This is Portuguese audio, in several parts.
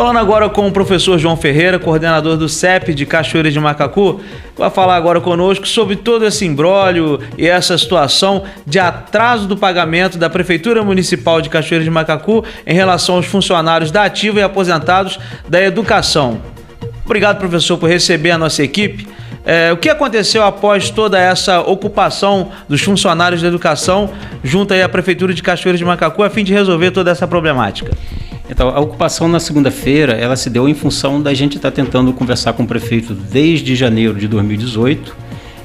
Falando agora com o professor João Ferreira, coordenador do CEP de Cachoeira de Macacu, vai falar agora conosco sobre todo esse imbróglio e essa situação de atraso do pagamento da Prefeitura Municipal de Cachoeira de Macacu em relação aos funcionários da ativa e aposentados da educação. Obrigado, professor, por receber a nossa equipe. O que aconteceu após toda essa ocupação dos funcionários da educação junto aí à Prefeitura de Cachoeira de Macacu a fim de resolver toda essa problemática? Então, a ocupação na segunda-feira, ela se deu em função da gente estar tentando conversar com o prefeito desde janeiro de 2018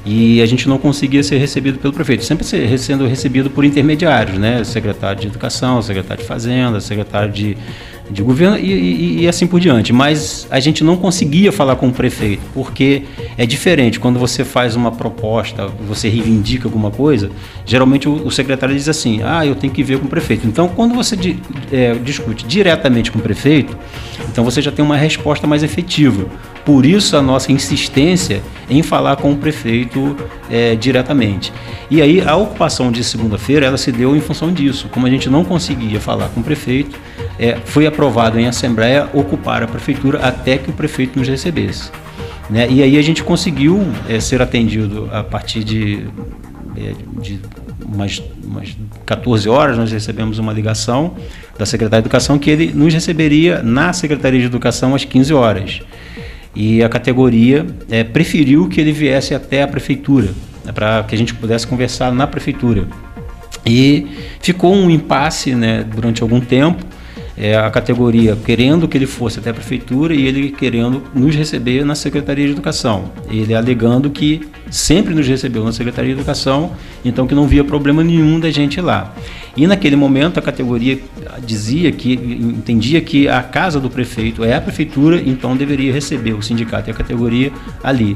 e a gente não conseguia ser recebido pelo prefeito, sempre sendo recebido por intermediários, né? Secretário de Educação, secretário de Fazenda, secretário de governo e assim por diante. Mas a gente não conseguia falar com o prefeito, porque é diferente. Quando você faz uma proposta, você reivindica alguma coisa, geralmente o secretário diz assim, eu tenho que ver com o prefeito. Então, quando você discute diretamente com o prefeito, então você já tem uma resposta mais efetiva. Por isso a nossa insistência em falar com o prefeito diretamente. E aí a ocupação de segunda-feira, ela se deu em função disso. Como a gente não conseguia falar com o prefeito, foi aprovado em assembleia ocupar a prefeitura até que o prefeito nos recebesse, né? E aí a gente conseguiu ser atendido a partir de umas 14 horas, nós recebemos uma ligação da Secretaria de Educação que ele nos receberia na Secretaria de Educação às 15 horas. E a categoria preferiu que ele viesse até a prefeitura, né, para que a gente pudesse conversar na prefeitura. E ficou um impasse, né, durante algum tempo, a categoria querendo que ele fosse até a prefeitura e ele querendo nos receber na Secretaria de Educação. Ele alegando que sempre nos recebeu na Secretaria de Educação, então que não via problema nenhum da gente ir lá. E naquele momento a categoria entendia que a casa do prefeito é a prefeitura, então deveria receber o sindicato e a categoria ali.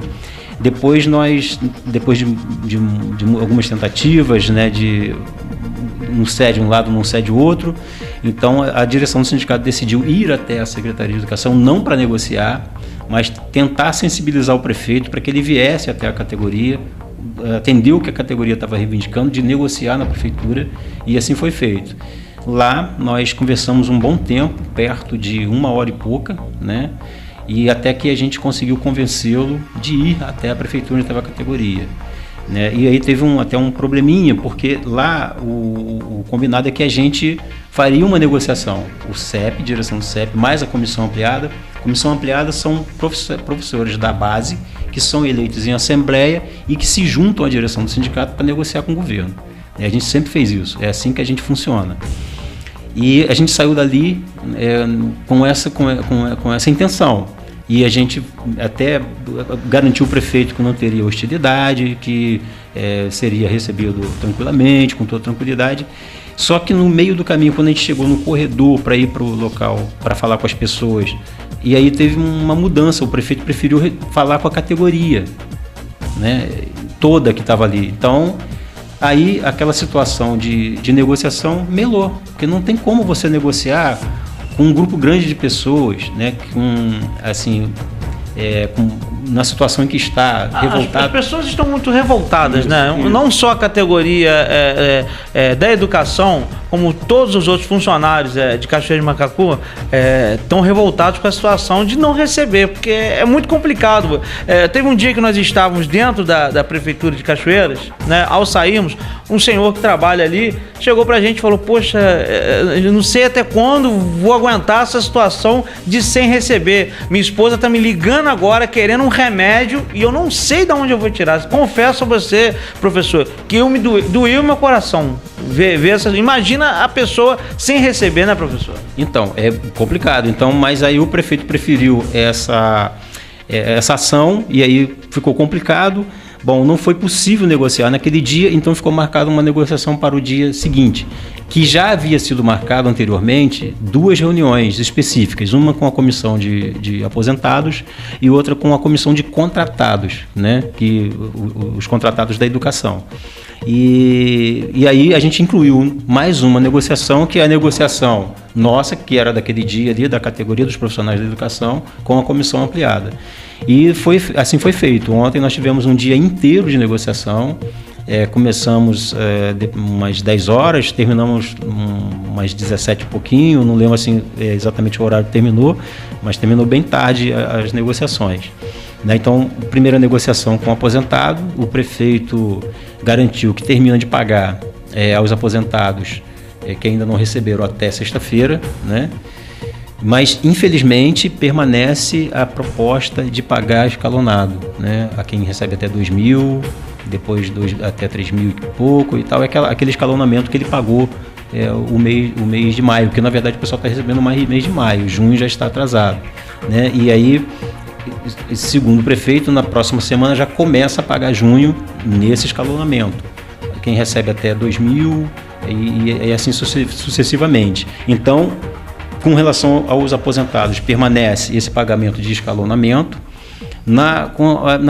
Depois de algumas tentativas, né, de não cede um lado, não cede o outro, então a direção do sindicato decidiu ir até a Secretaria de Educação, não para negociar, mas tentar sensibilizar o prefeito para que ele viesse até a categoria, atender o que a categoria estava reivindicando, de negociar na prefeitura, e assim foi feito. Lá nós conversamos um bom tempo, perto de 1 hora e pouca, né? E até que a gente conseguiu convencê-lo de ir até a prefeitura onde estava a categoria, né? E aí teve até um probleminha, porque lá o combinado é que a gente faria uma negociação, o CEP, direção do CEP, mais a comissão ampliada. A comissão ampliada são professores da base que são eleitos em assembleia e que se juntam à direção do sindicato para negociar com o governo. E a gente sempre fez isso, é assim que a gente funciona. E a gente saiu dali com essa intenção. E a gente até garantiu o prefeito que não teria hostilidade, que seria recebido tranquilamente, com toda tranquilidade. Só que no meio do caminho, quando a gente chegou no corredor para ir para o local, para falar com as pessoas, e aí teve uma mudança, o prefeito preferiu falar com a categoria, né, toda que estava ali. Então, aí aquela situação de negociação melou, porque não tem como você negociar com um grupo grande de pessoas, né, na situação em que está revoltado. As pessoas estão muito revoltadas, isso, né? Isso. Não só a categoria da educação, como todos os outros funcionários de Cachoeira de Macacu estão revoltados com a situação de não receber, porque é muito complicado. Teve um dia que nós estávamos dentro da Prefeitura de Cachoeiras, né? Ao sairmos, um senhor que trabalha ali chegou pra gente e falou, poxa, eu não sei até quando vou aguentar essa situação de sem receber. Minha esposa tá me ligando agora querendo um remédio e eu não sei de onde eu vou tirar. Confesso a você, professor, que doeu meu coração ver essa. Imagina a pessoa sem receber, né, professor? Então, é complicado. Então, mas aí o prefeito preferiu essa ação e aí ficou complicado. Bom, não foi possível negociar naquele dia, então ficou marcada uma negociação para o dia seguinte, que já havia sido marcado anteriormente 2 reuniões específicas, uma com a comissão de aposentados e outra com a comissão de contratados, né, os contratados da educação. E aí a gente incluiu mais uma negociação, que é a negociação nossa, que era daquele dia ali, da categoria dos profissionais da educação, com a comissão ampliada. E assim foi feito. Ontem nós tivemos um dia inteiro de negociação, Começamos umas 10 horas, terminamos umas 17 e pouquinho, não lembro assim exatamente o horário que terminou, mas terminou bem tarde as negociações. Né? Então, primeira negociação com o aposentado, o prefeito garantiu que termina de pagar aos aposentados que ainda não receberam até sexta-feira, né? Mas, infelizmente, permanece a proposta de pagar escalonado, né? A quem recebe até 2.000, depois até 3.000 e pouco e tal, é aquele escalonamento que ele pagou o mês de maio, porque na verdade o pessoal está recebendo mais mês de maio, junho já está atrasado, né? E aí, segundo o prefeito, na próxima semana já começa a pagar junho nesse escalonamento. Quem recebe até 2.000 e assim sucessivamente. Então, com relação aos aposentados, permanece esse pagamento de escalonamento. Na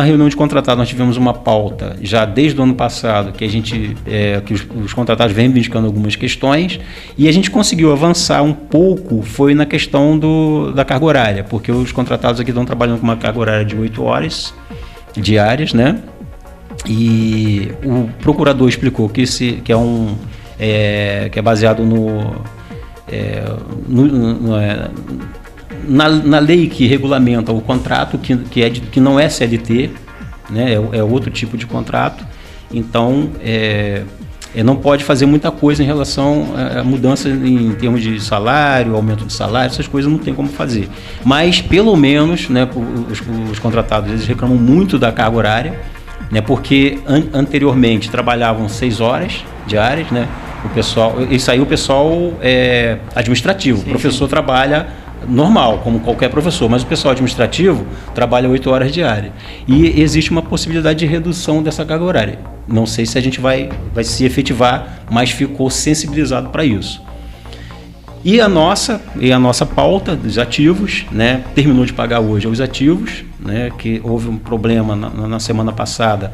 reunião de contratados, nós tivemos uma pauta já desde o ano passado que os contratados vêm indicando algumas questões e a gente conseguiu avançar um pouco, foi na questão da carga horária, porque os contratados aqui estão trabalhando com uma carga horária de 8 horas diárias, né? E o procurador explicou que é baseado na lei que regulamenta o contrato, que não é CLT, né? É outro tipo de contrato. Então, não pode fazer muita coisa em relação à mudança em termos de salário, aumento de salário, essas coisas não tem como fazer. Mas, pelo menos, né, os contratados eles reclamam muito da carga horária, né, porque anteriormente trabalhavam 6 horas diárias, né? Isso aí o pessoal administrativo, o professor trabalha normal, como qualquer professor, mas o pessoal administrativo trabalha 8 horas diárias. E existe uma possibilidade de redução dessa carga horária. Não sei se a gente vai se efetivar, mas ficou sensibilizado para isso. E a nossa pauta dos ativos, né, terminou de pagar hoje os ativos, né, que houve um problema na semana passada,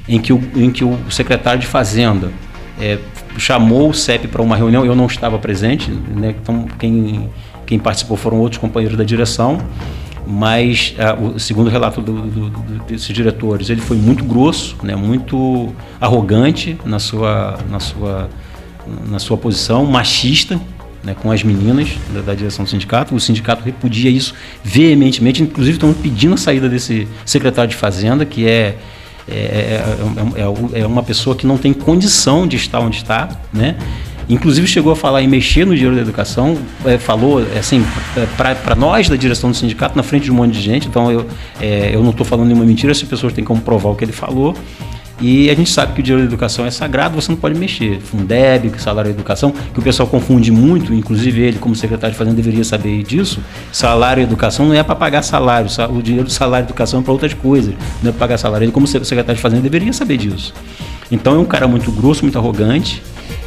em que o secretário de Fazenda chamou o CEP para uma reunião. Eu não estava presente, né, então quem participou foram outros companheiros da direção, mas segundo o relato desses diretores, ele foi muito grosso, né, muito arrogante na sua posição, machista, né, com as meninas da direção do sindicato. O sindicato repudia isso veementemente, inclusive estão pedindo a saída desse secretário de Fazenda, que é uma pessoa que não tem condição de estar onde está, né? Inclusive chegou a falar em mexer no dinheiro da educação, falou assim, para nós da direção do sindicato, na frente de um monte de gente. Então eu não estou falando nenhuma mentira, as pessoas têm como provar o que ele falou. E a gente sabe que o dinheiro da educação é sagrado, você não pode mexer. Fundeb, salário da educação, que o pessoal confunde muito, inclusive ele, como secretário de Fazenda, deveria saber disso. Salário e educação não é para pagar salário, o dinheiro do salário e educação é para outras coisas, não é para pagar salário. Ele, como secretário de Fazenda, deveria saber disso. Então é um cara muito grosso, muito arrogante,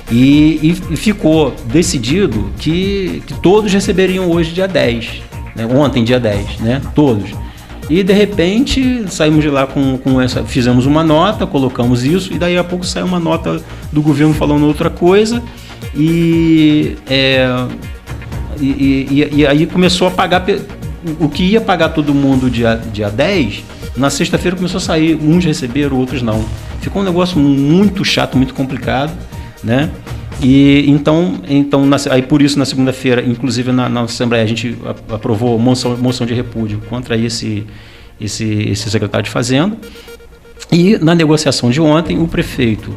e ficou decidido que todos receberiam hoje dia 10, né? Ontem dia 10, né? Todos. E de repente saímos de lá com essa, fizemos uma nota, colocamos isso, e daí a pouco saiu uma nota do governo falando outra coisa, e aí começou a pagar o que ia pagar todo mundo dia 10, na sexta-feira começou a sair, uns receberam, outros não. Ficou um negócio muito chato, muito complicado, né? E então aí por isso na segunda-feira, inclusive na Assembleia, a gente aprovou moção de repúdio contra esse secretário de Fazenda. E na negociação de ontem, o prefeito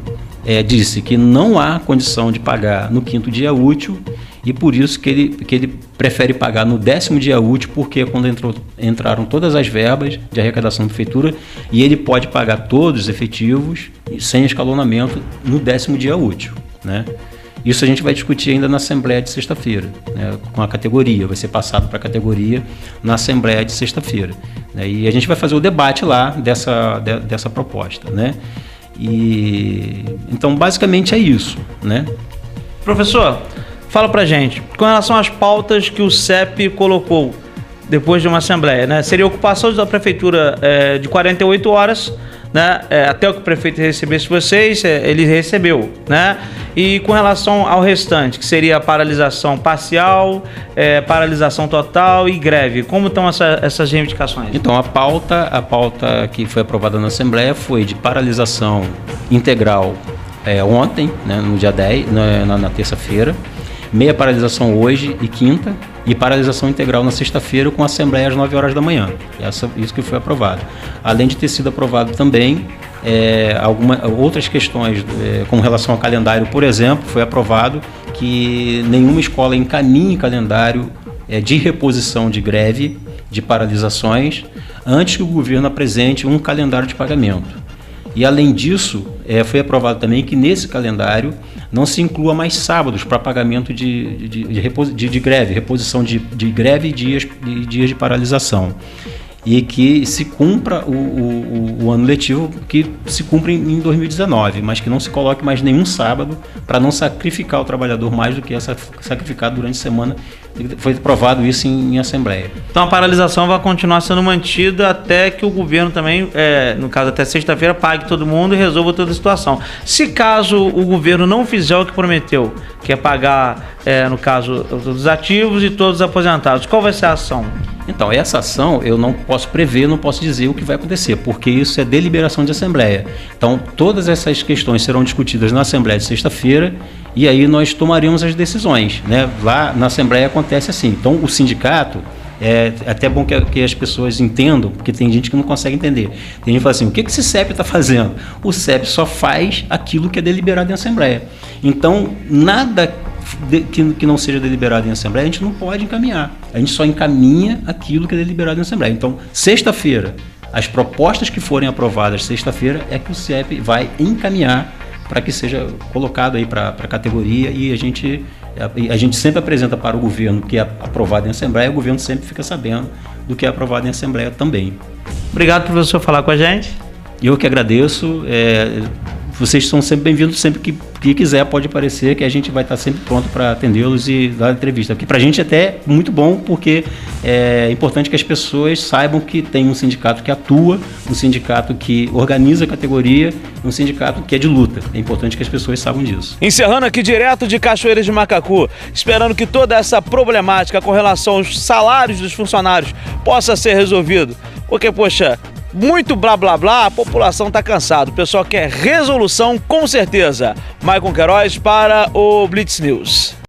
disse que não há condição de pagar no 5º dia útil, e por isso que ele prefere pagar no 10º dia útil, porque é quando entraram todas as verbas de arrecadação da prefeitura, e ele pode pagar todos os efetivos sem escalonamento no 10º dia útil, né? Isso a gente vai discutir ainda na Assembleia de sexta-feira, né, com a categoria, vai ser passado para a categoria na Assembleia de sexta-feira, né, e a gente vai fazer o debate lá dessa proposta, né? E então basicamente é isso, né? Professor, fala pra gente, com relação às pautas que o CEP colocou depois de uma Assembleia, né? Seria a ocupação da Prefeitura de 48 horas né? Até o que o prefeito recebesse vocês, ele recebeu, né? E com relação ao restante, que seria a paralisação parcial, paralisação total e greve, como estão essas reivindicações? Então, a pauta que foi aprovada na Assembleia foi de paralisação integral ontem, né, no dia 10, na terça-feira, meia paralisação hoje e quinta, e paralisação integral na sexta-feira com a Assembleia às 9 horas da manhã. Isso que foi aprovado. Além de ter sido aprovado também outras questões, com relação ao calendário, por exemplo, foi aprovado que nenhuma escola encaminhe calendário de reposição de greve, de paralisações, antes que o governo apresente um calendário de pagamento. E, além disso, foi aprovado também que nesse calendário não se inclua mais sábados para pagamento de greve, reposição de greve e dias de paralisação. E que se cumpra o ano letivo que se cumpre em 2019, mas que não se coloque mais nenhum sábado para não sacrificar o trabalhador mais do que é sacrificado durante a semana. Foi aprovado isso em Assembleia. Então a paralisação vai continuar sendo mantida até que o governo também, no caso até sexta-feira, pague todo mundo e resolva toda a situação. Se caso o governo não fizer o que prometeu, que é pagar, no caso, os ativos e todos os aposentados, qual vai ser a ação? Então, essa ação eu não posso prever, não posso dizer o que vai acontecer, porque isso é deliberação de Assembleia. Então, todas essas questões serão discutidas na Assembleia de sexta-feira e aí nós tomaremos as decisões, né? Lá na Assembleia acontece assim. Então, o sindicato, é até bom que as pessoas entendam, porque tem gente que não consegue entender. Tem gente que fala assim, o que esse CEP está fazendo? O CEP só faz aquilo que é deliberado em Assembleia. Então, nada que não seja deliberado em Assembleia, a gente não pode encaminhar. A gente só encaminha aquilo que é deliberado em Assembleia. Então, sexta-feira, as propostas que forem aprovadas sexta-feira é que o CEP vai encaminhar para que seja colocado aí para a categoria e a gente sempre apresenta para o governo que é aprovado em Assembleia, o governo sempre fica sabendo do que é aprovado em Assembleia também. Obrigado, professor, falar com a gente. Eu que agradeço. Vocês são sempre bem-vindos, sempre que quiser pode aparecer, que a gente vai estar sempre pronto para atendê-los e dar entrevista. Porque para a gente é até muito bom, porque é importante que as pessoas saibam que tem um sindicato que atua, um sindicato que organiza a categoria, um sindicato que é de luta. É importante que as pessoas saibam disso. Encerrando aqui direto de Cachoeiras de Macacu, esperando que toda essa problemática com relação aos salários dos funcionários possa ser resolvido. Porque, poxa, muito blá blá blá, a população está cansada. O pessoal quer resolução com certeza. Maicon Queiroz para o Blitz News.